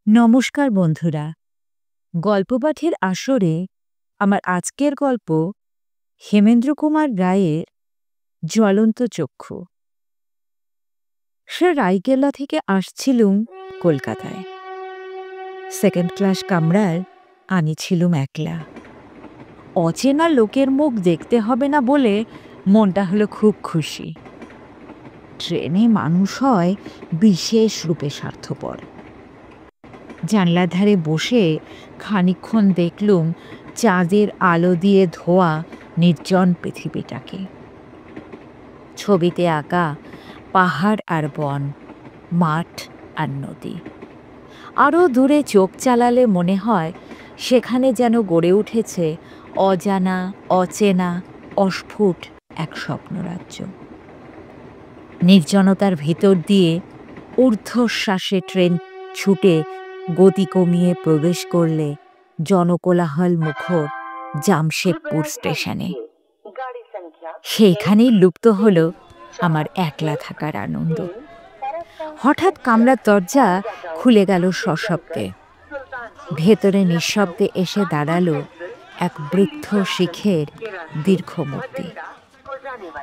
নমস্কার বন্ধুরা, গল্পপাঠের আসরে আমার আজকের গল্প হেমেন্দ্র কুমার রায়ের জ্বলন্ত চক্ষু। সে রায়কেল্লা থেকে আসছিলুম কলকাতায়। সেকেন্ড ক্লাস কামরায় আমি ছিলুম একলা। অচেনা লোকের মুখ দেখতে হবে না বলে মনটা হলো খুব খুশি। ট্রেনে মানুষ হয় বিশেষ রূপে স্বার্থপর। জানলার ধারে বসে খানিকক্ষণ দেখলুম চাঁদের আলো দিয়ে ধোয়া নির্জন পৃথিবীটাকে। ছবিতে আঁকা পাহাড় আর বন, মাঠ আর নদী। আরও দূরে চোখ চালালে মনে হয় সেখানে যেন গড়ে উঠেছে অজানা, অচেনা, অস্ফুট এক স্বপ্নরাজ্য। নির্জনতার ভিতর দিয়ে ঊর্ধ্বশ্বাসে ট্রেন ছুটে গতি কমিয়ে প্রবেশ করলে জনকোলাহল মুখর জামশেদপুর স্টেশনে। সেইখানেই লুপ্ত হল আমার একলা থাকার আনন্দ। হঠাৎ কামরার দরজা খুলে গেল সশব্দে। ভেতরে নিঃশব্দে এসে দাঁড়ালো এক বৃদ্ধ শিখের দীর্ঘ মূর্তি।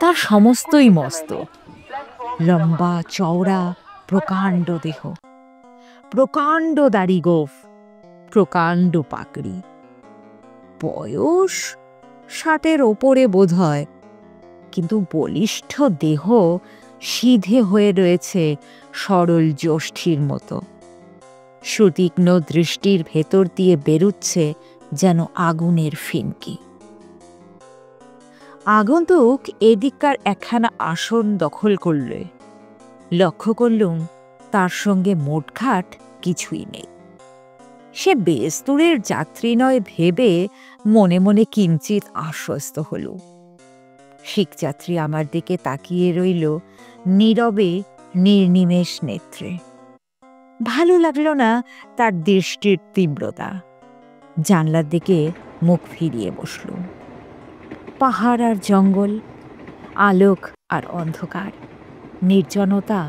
তার সমস্তই মস্ত, লম্বা চওড়া প্রকাণ্ড দেহ, প্রকাণ্ড দাড়ি গোঁফ, প্রকাণ্ড পাকড়ি। বয়স 60-এর ওপরে বোধ হয়, কিন্তু বলিষ্ঠ দেহ সিধে হয়ে রয়েছে সরল যষ্ঠির মতো। সুতীক্ষ্ণ দৃষ্টির ভেতর দিয়ে বেরুচ্ছে যেন আগুনের ফিনকি। আগন্তুক এদিককার একখানা আসন দখল করলে লক্ষ্য করলুম তার সঙ্গে মোটঘাট কিছুই নেই। সে বেস্তুরের যাত্রী নয় ভেবে মনে মনে কিঞ্চিত আশ্বস্ত হল। শিখযাত্রী আমার দিকে তাকিয়ে রইল নীরবে নির্নিমেষ নেত্রে। ভালো লাগল না তার দৃষ্টির তীব্রতা। জানলার দিকে মুখ ফিরিয়ে বসলুম। পাহাড় আর জঙ্গল, আলোক আর অন্ধকার, নির্জনতা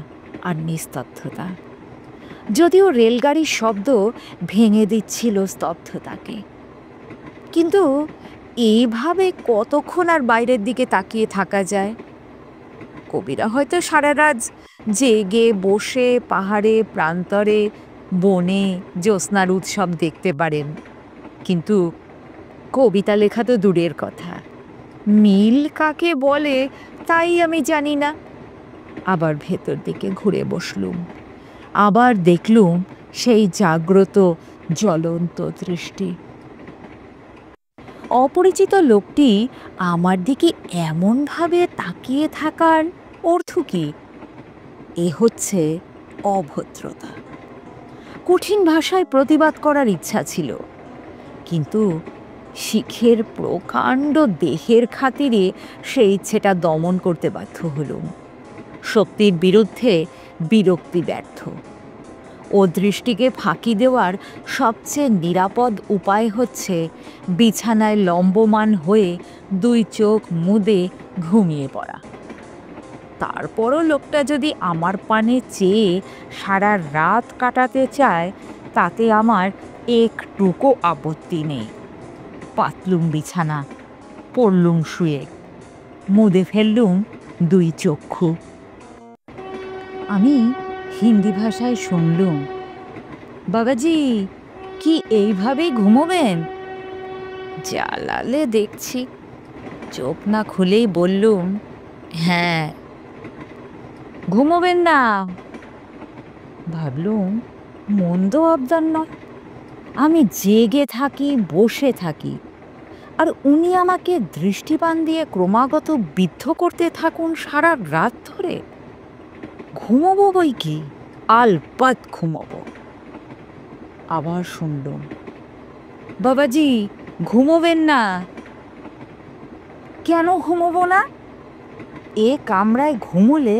আর নিস্তব্ধতা। যদিও রেলগাড়ির শব্দ ভেঙে দিচ্ছিল স্তব্ধতাকে, কিন্তু এইভাবে কতক্ষণ আর বাইরের দিকে তাকিয়ে থাকা যায়? কবিরা হয়তো সারা রাত জেগে বসে পাহাড়ে, প্রান্তরে, বনে জ্যোৎস্নার উৎসব দেখতে পারেন, কিন্তু কবিতা লেখা তো দূরের কথা। মিল কাকে বলে তাই আমি জানি না। আবার ভেতর দিকে ঘুরে বসলুম। আবার দেখলুম সেই জাগ্রত জ্বলন্ত দৃষ্টি। অপরিচিত লোকটি আমার দিকে এমনভাবে তাকিয়ে থাকার অর্থ কি? এ হচ্ছে অভদ্রতা। কঠিন ভাষায় প্রতিবাদ করার ইচ্ছা ছিল, কিন্তু শিখের প্রকাণ্ড দেহের খাতিরে সেই ইচ্ছেটা দমন করতে বাধ্য হলুম। শক্তির বিরুদ্ধে বিরক্তি ব্যর্থ। ও দৃষ্টিকে ফাঁকি দেওয়ার সবচেয়ে নিরাপদ উপায় হচ্ছে বিছানায় লম্বমান হয়ে দুই চোখ মুদে ঘুমিয়ে পড়া। তারপরও লোকটা যদি আমার পানে চেয়ে সারা রাত কাটাতে চায়, তাতে আমার একটুকু আপত্তি নেই। পাতলুম বিছানা, পড়লুম শুয়ে, মুদে ফেললুম দুই চক্ষু। আমি হিন্দি ভাষায় শুনলুম, বাবাজি কি এইভাবেই ঘুমোবেন? জ্বালালে দেখছি। চোখ না খুলেই বললুম, হ্যাঁ। ঘুমোবেন না? ভাবলুম মন্দ আবদার নয়। আমি জেগে থাকি, বসে থাকি, আর উনি আমাকে দৃষ্টিপান দিয়ে ক্রমাগত বিদ্ধ করতে থাকুন সারা রাত ধরে। ঘুমোবো বই কি, আলপাত ঘুমোবো। আবার শুনলুম, বাবাজি ঘুমোবেন না? কেন ঘুমোবো না? এ কামরায় ঘুমোলে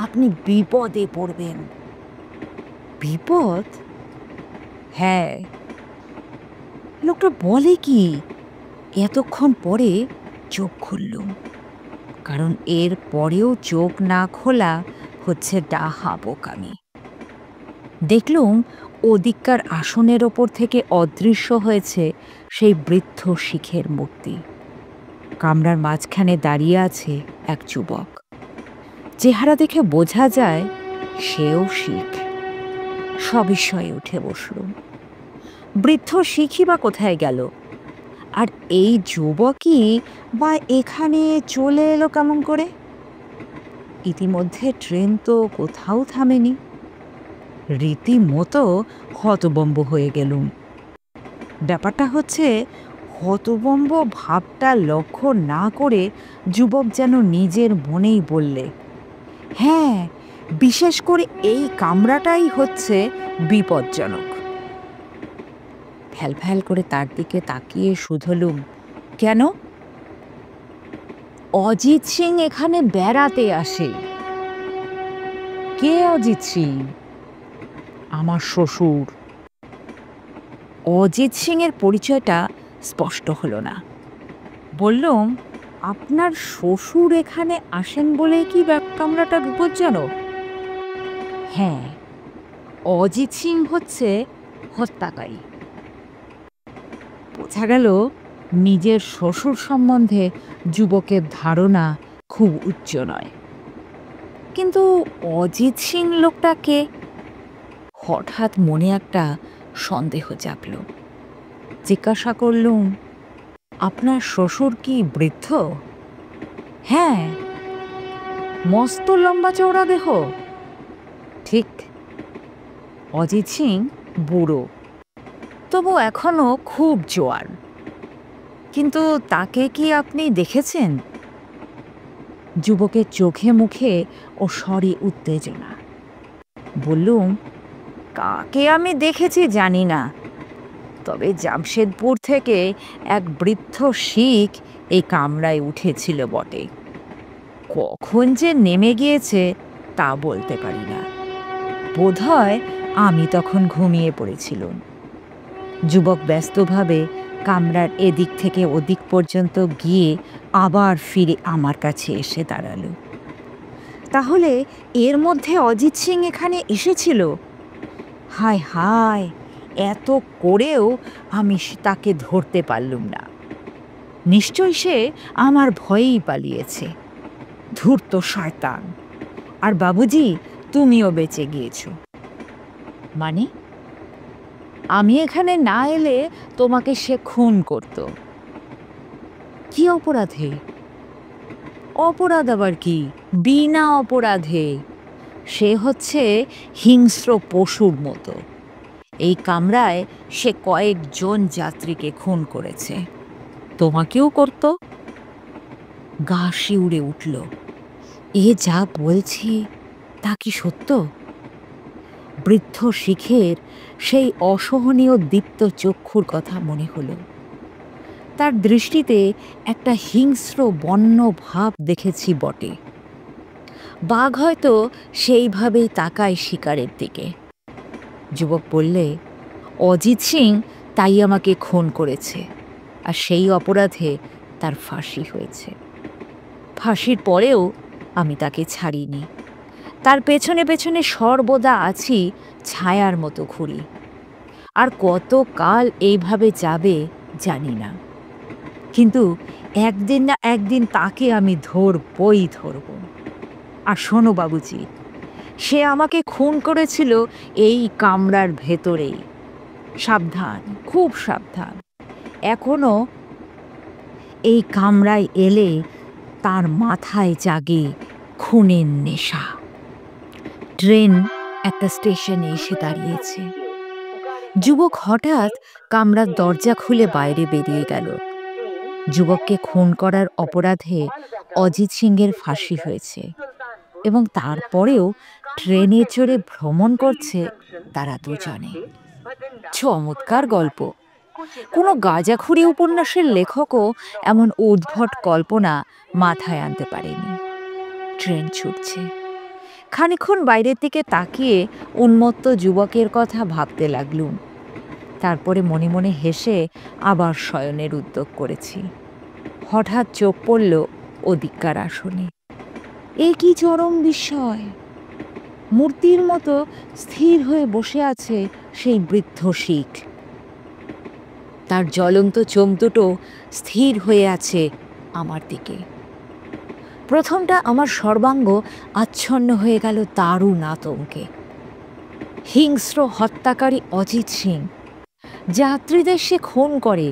আপনি বিপদে পড়বেন। বিপদ? হ্যাঁ। লোকটা বলে কি? এতক্ষণ পরে চোখ খুললুম, কারণ এর পরেও চোখ না খোলা হচ্ছে ডাহা বোকামি। দেখলুম ওদিককার আসনের ওপর থেকে অদৃশ্য হয়েছে সেই বৃদ্ধ শিখের মূর্তি। কামরার মাঝখানে দাঁড়িয়ে আছে এক যুবক। চেহারা দেখে বোঝা যায় সেও শিখ। সবিস্ময়ে উঠে বসলুম। বৃদ্ধ শিখই বা কোথায় গেল, আর এই যুবকই বা এখানে চলে এলো কেমন করে? ইতিমধ্যে ট্রেন তো কোথাও থামেনি। রীতিমতো হতবম্ব হয়ে গেলুম। ব্যাপারটা হচ্ছে, হতবম্ব ভাবটা লক্ষ্য না করে যুবক যেন নিজের মনেই বললে, হ্যাঁ, বিশেষ করে এই কামরাটাই হচ্ছে বিপজ্জনক। ফ্যাল ফ্যাল করে তার দিকে তাকিয়ে শুধলুম, কেন? অজিত সিং এখানে বেড়াতে আসে। কে অজিত সিং? আমার শ্বশুর। অজিত সিং এর পরিচয়টা স্পষ্ট হলো না। বললুম, আপনার শ্বশুর এখানে আসেন বলে কি কামরাটা বিপজ্জনক? হ্যাঁ, অজিত সিং হচ্ছে হত্যাকারী। বোঝা গেল নিজের শ্বশুর সম্বন্ধে যুবকের ধারণা খুব উচ্চ নয়। কিন্তু অজিত সিং লোকটাকে? হঠাৎ মনে একটা সন্দেহ জাগল। জিজ্ঞাসা করলুম, আপনার শ্বশুর কি বৃদ্ধ? হ্যাঁ। মস্ত লম্বা চওড়া দেহ? ঠিক। অজিত সিং বুড়ো, তবু এখনো খুব জোয়ান। কিন্তু তাকে কি আপনি দেখেছেন? যুবকের চোখে মুখে ও স্বরে উত্তেজনা। বললুম, কাকে আমি দেখেছি জানি না, তবে জামশেদপুর থেকে এক বৃদ্ধ শিখ এই কামরায় উঠেছিল বটে। কখন যে নেমে গিয়েছে তা বলতে পারি না। বোধহয় আমি তখন ঘুমিয়ে পড়েছিলাম। যুবক ব্যস্তভাবে কামরার এদিক থেকে ওদিক পর্যন্ত গিয়ে আবার ফিরে আমার কাছে এসে দাঁড়ালো। তাহলে এর মধ্যে অজিত সিং এখানে এসেছিল? হায় হায়, এত করেও আমি তাকে ধরতে পারলুম না। নিশ্চয় সে আমার ভয়েই পালিয়েছে। ধূর্ত শয়তান! আর বাবুজি, তুমিও বেঁচে গিয়েছ। মানে? আমি এখানে না এলে তোমাকে সে খুন করত। কি অপরাধে? অপরাধ আবার কি? বিনা অপরাধে। সে হচ্ছে হিংস্র পশুর মতো। এই কামরায় সে কয়েকজন যাত্রীকে খুন করেছে। তোমাকেও করত। গা শিউরে উঠল। এ যা বলছি তা কি সত্য? বৃদ্ধ শিখের সেই অসহনীয় দীপ্ত চক্ষুর কথা মনে হলো। তার দৃষ্টিতে একটা হিংস্র বন্য ভাব দেখেছি বটে। বাঘ হয়তো সেইভাবেই তাকায় শিকারের দিকে। যুবক বললে, অজিত সিং তাই আমাকে খুন করেছে, আর সেই অপরাধে তার ফাঁসি হয়েছে। ফাঁসির পরেও আমি তাকে ছাড়িনি। তার পেছনে পেছনে সর্বদা আছি ছায়ার মতো ঘুরি। আর কতকাল এইভাবে যাবে জানি না, কিন্তু একদিন না একদিন তাকে আমি ধরবই ধরব। আর শোনো বাবুজি, সে আমাকে খুন করেছিল এই কামরার ভেতরেই। সাবধান, খুব সাবধান। এখনো এই কামরায় এলে তার মাথায় জাগে খুনের নেশা। ট্রেন একটা স্টেশনে এসে দাঁড়িয়েছে। যুবক হঠাৎ কামরার দরজা খুলে বাইরে বেরিয়ে গেল। যুবককে খুন করার অপরাধে অজিত সিংয়ের ফাঁসি হয়েছে, এবং তারপরেও ট্রেনে চড়ে ভ্রমণ করছে তারা দুজনে। চমৎকার গল্প। কোনো গাঁজাখুরি উপন্যাসের লেখকও এমন উদ্ভট কল্পনা মাথায় আনতে পারেনি। ট্রেন ছুটছে। খানিকক্ষণ বাইরের দিকে তাকিয়ে উন্মত্ত যুবকের কথা ভাবতে লাগলুম। তারপরে মনে মনে হেসে আবার শয়নের উদ্যোগ করেছি। হঠাৎ চোখ পড়ল ওদিককার আসনে। এ কি চরম বিস্ময়! মূর্তির মতো স্থির হয়ে বসে আছে সেই বৃদ্ধ শিখ। তার জ্বলন্ত চোখ দুটো স্থির হয়ে আছে আমার দিকে। প্রথমটা আমার সর্বাঙ্গ আচ্ছন্ন হয়ে গেল দারুণ আতঙ্কে। হিংস্র হত্যাকারী অজিত সিং, যাত্রীদের সে খুন করে,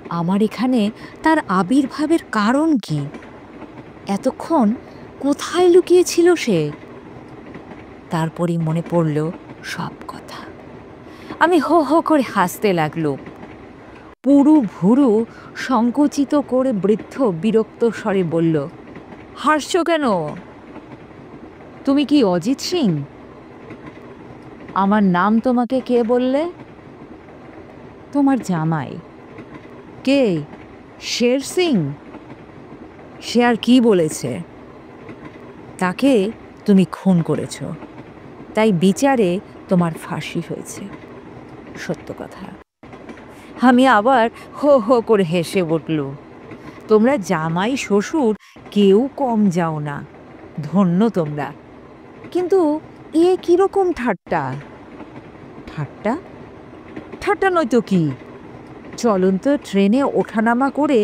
আমার এখানে তার আবির্ভাবের কারণ কি? এতক্ষণ কোথায় লুকিয়েছিল সে? তারপরই মনে পড়ল সব কথা। আমি হো হো করে হাসতে লাগলো। পুরু ভুরু সংকুচিত করে বৃদ্ধ বিরক্ত স্বরে বলল, হাসছ কেন? তুমি কি অজিত সিং? আমার নাম তোমাকে কে বললে? তোমার জামাই। কে? শের সিং? সে আর কি বলেছে? তাকে তুমি খুন করেছ, তাই বিচারে তোমার ফাঁসি হয়েছে। সত্য কথা। আমি আবার হো হো করে হেসে উঠল। তোমরা জামাই শ্বশুর কেউ কম যাও না, ধন্য তোমরা। কিন্তু এ কিরকম ঠাট্টা? ঠাট্টা? ঠাট্টা নয়তো কি? চলন্ত ট্রেনে ওঠানামা করে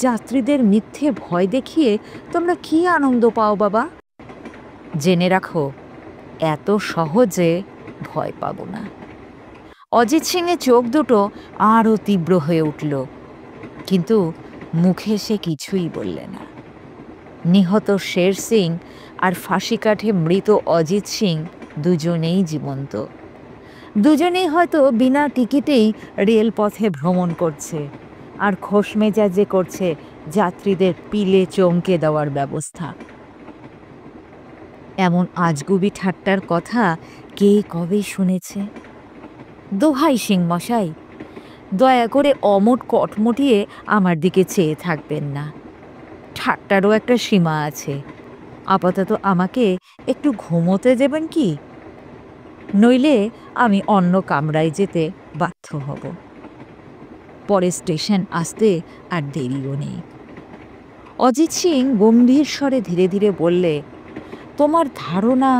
যাত্রীদের মিথ্যে ভয় দেখিয়ে তোমরা কি আনন্দ পাও বাবা? জেনে রাখো, এত সহজে ভয় পাবো না। অজিত সিংয়ের চোখ দুটো আরও তীব্র হয়ে উঠল, কিন্তু মুখে সে কিছুই বললে না। নিহত শের সিং আর ফাঁসি কাঠে মৃত অজিত সিং দুজনেই জীবন্ত। দুজনেই হয়তো বিনা টিকিটেই রেলপথে ভ্রমণ করছে, আর খোশ মেজাজে করছে যাত্রীদের পিলে চমকে দেওয়ার ব্যবস্থা। এমন আজগুবি ঠাট্টার কথা কে কবে শুনেছে? দোহাই সিং মশাই, দয়া করে অমট কটমটিয়ে আমার দিকে চেয়ে থাকবেন না। ঠাট্টারও একটা সীমা আছে। আপাতত আমাকে একটু ঘুমোতে দেবেন কি? নইলে আমি অন্য কামরায় যেতে বাধ্য হব। পরে স্টেশন আসতে আর দেরিও নেই। অজিত সিং গম্ভীর স্বরে ধীরে ধীরে বললে, তোমার ধারণা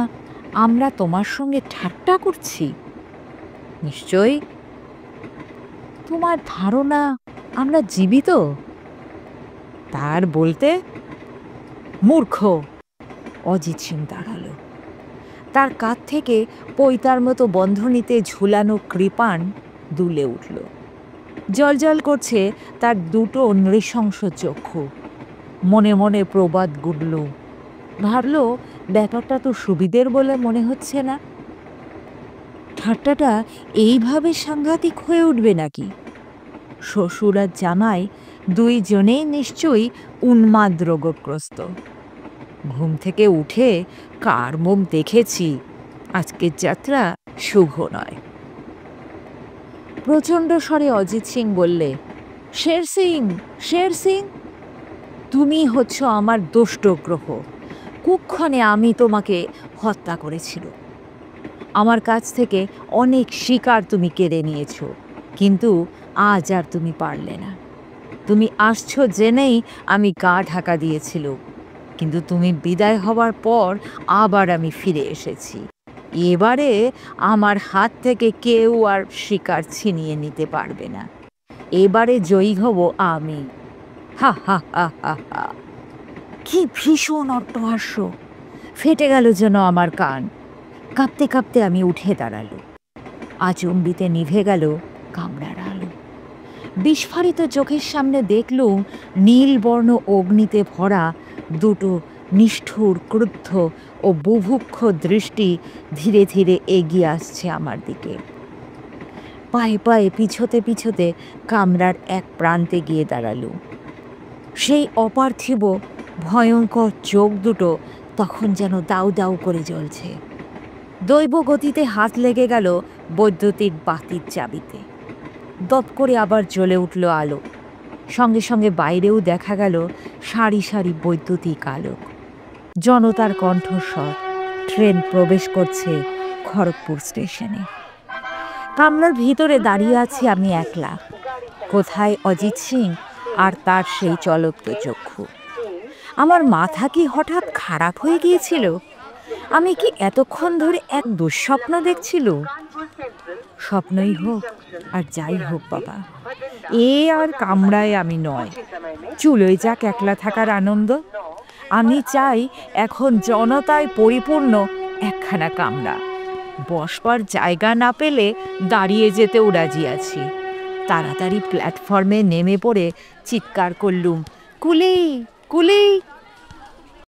আমরা তোমার সঙ্গে ঠাট্টা করছি? নিশ্চয়ই। তোমার ধারণা আমরা জীবিত? তার বলতে? মূর্খ! অজিত সিং দাঁড়ালো। তার কাঁধ থেকে পৈতার মতো বন্ধনীতে ঝুলানো কৃপাণ দুলে উঠল। জলজল করছে তার দুটো নৃশংস চক্ষু। মনে মনে প্রবাদ গুডল, ভাবল ব্যাপারটা তো সুবিধের বলে মনে হচ্ছে না। ঠাট্টাটা এইভাবে সাংঘাতিক হয়ে উঠবে নাকি? শ্বশুর আর জামাই দুইজনেই নিশ্চয়ই উন্মাদ রোগগ্রস্ত। ঘুম থেকে উঠে কার মুখ দেখেছি, আজকের যাত্রা শুভ নয়। প্রচণ্ড স্বরে অজিত সিং বললে, শের সিং, শের সিং, তুমি হচ্ছ আমার দুষ্ট গ্রহ। কুক্ষণে আমি তোমাকে হত্যা করেছিল। আমার কাছ থেকে অনেক শিকার তুমি কেড়ে নিয়েছ, কিন্তু আজ আর তুমি পারলে না। তুমি আসছো জেনেই আমি গা ঢাকা দিয়েছিল, কিন্তু তুমি বিদায় হবার পর আবার আমি ফিরে এসেছি। এবারে আমার হাত থেকে কেউ আর শিকার ছিনিয়ে নিতে পারবে না। এবারে জয়ী হব আমি। হা হা হা হা হা। কি ভীষণ অট্টহাস্য! ফেটে গেল যেন আমার কান। কাঁপতে কাঁপতে আমি উঠে দাঁড়ালো। আচম্বিতে নিভে গেল কামরার আলো। বিস্ফারিত চোখের সামনে দেখলুম নীলবর্ণ অগ্নিতে ভরা দুটো নিষ্ঠুর, ক্রুদ্ধ ও বুভুক্ষ দৃষ্টি ধীরে ধীরে এগিয়ে আসছে আমার দিকে। পায়ে পায়ে পিছোতে পিছোতে কামরার এক প্রান্তে গিয়ে দাঁড়ালুম। সেই অপার্থিব ভয়ঙ্কর চোখ দুটো তখন যেন দাউ দাউ করে জ্বলছে। দৈব গতিতে হাত লেগে গেল বৈদ্যুতিক বাতির চাবিতে। দপ করে আবার জ্বলে উঠল আলো। সঙ্গে সঙ্গে বাইরেও দেখা গেল সারি সারি বৈদ্যুতিক আলোক। জনতার কণ্ঠস্বর। ট্রেন প্রবেশ করছে খড়গপুর স্টেশনে। কামরার ভিতরে দাঁড়িয়ে আছি আমি একলা। কোথায় অজিত সিং আর তার সেই চলন্ত চক্ষু? আমার মাথা কি হঠাৎ খারাপ হয়ে গিয়েছিল? আমি কি এতক্ষণ ধরে এক দুঃস্বপ্ন দেখছিল? স্বপ্নই হোক আর যাই হোক বাবা, এ আর কামড়ায় আমি নয়, চুলোয় যাক একলা থাকার আনন্দ। আমি চাই এখন জনতায় পরিপূর্ণ একখানা কামরা। বসবার জায়গা না পেলে দাঁড়িয়ে যেতেও রাজি আছি। তাড়াতাড়ি প্ল্যাটফর্মে নেমে পড়ে চিৎকার করলুম, কুলি কুলি।